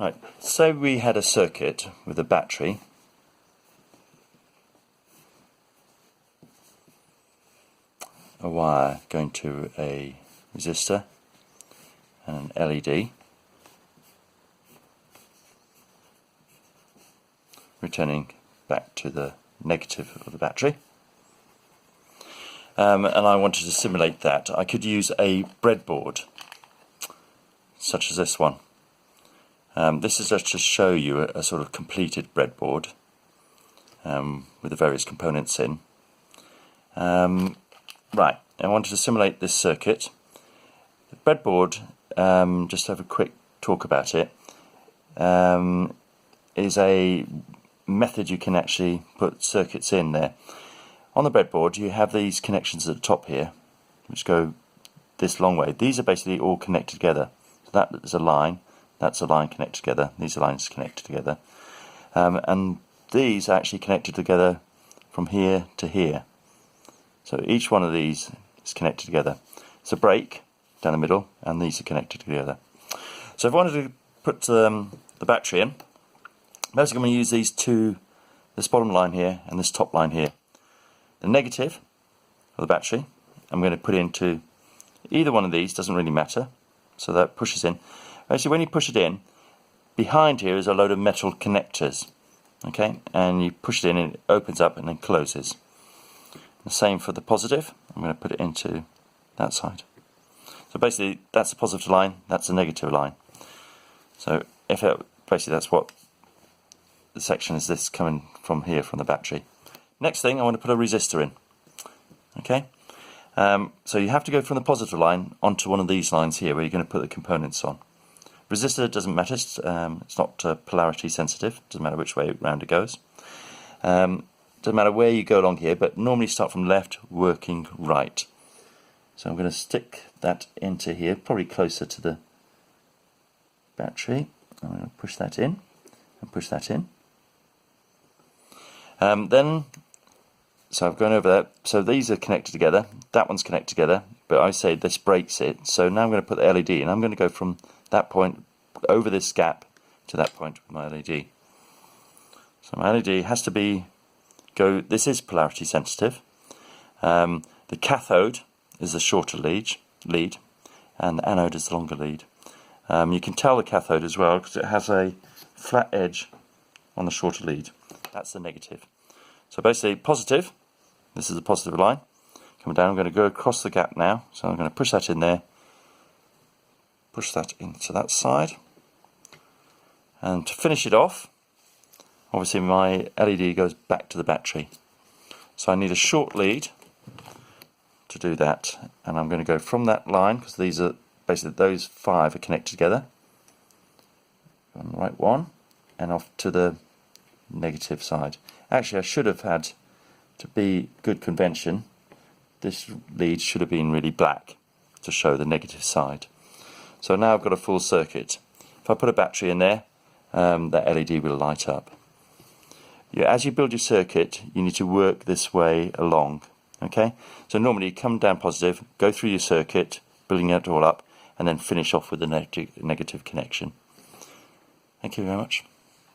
Right, so we had a circuit with a battery, a wire going to a resistor and an LED, returning back to the negative of the battery. And I wanted to simulate that. I could use a breadboard such as this one. This is just to show you a sort of completed breadboard with the various components in. Right, I wanted to simulate this circuit. The breadboard, just to have a quick talk about it, is a method you can actually put circuits in there. On the breadboard you have these connections at the top here which go this long way. These are basically all connected together. So that is a line, that's a line connected together, these are lines connected together, and these are actually connected together from here to here. So each one of these is connected together. It's a break down the middle and these are connected together. So if I wanted to put the battery in, basically I'm going to use these two, this bottom line here and this top line here. The negative of the battery I'm going to put into either one of these, doesn't really matter, so that pushes in. Actually, when you push it in, behind here is a load of metal connectors, okay, and you push it in and it opens up and then closes. The same for the positive. I'm going to put it into that side. So basically that's the positive line, that's the negative line. So basically that's what the section is, this coming from here from the battery. Next thing, I want to put a resistor in. Okay, so you have to go from the positive line onto one of these lines here where you're going to put the components on. Resistor doesn't matter, it's not polarity sensitive, doesn't matter which way round it goes. Doesn't matter where you go along here, but normally start from left, working right. So I'm going to stick that into here, probably closer to the battery. I'm going to push that in and push that in. So I've gone over that. So these are connected together. That one's connected together, but I say this breaks it. So now I'm going to put the LED in. I'm going to go from that point over this gap to that point with my LED. So my LED has to this is polarity sensitive. The cathode is the shorter lead, and the anode is the longer lead. You can tell the cathode as well because it has a flat edge on the shorter lead. That's the negative. So basically positive, this is the positive line. Coming down, I'm going to go across the gap now. So I'm going to push that in there, push that into that side. And to finish it off, obviously my LED goes back to the battery. So I need a short lead to do that. And I'm going to go from that line, because these are basically, those 5 are connected together. On the right one, and off to the negative side. Actually, I should have had, to be good convention, this lead should have been really black to show the negative side. So now I've got a full circuit. If I put a battery in there, that LED will light up. As you build your circuit, you need to work this way along. Okay? So normally you come down positive, go through your circuit, building it all up, and then finish off with the negative connection. Thank you very much.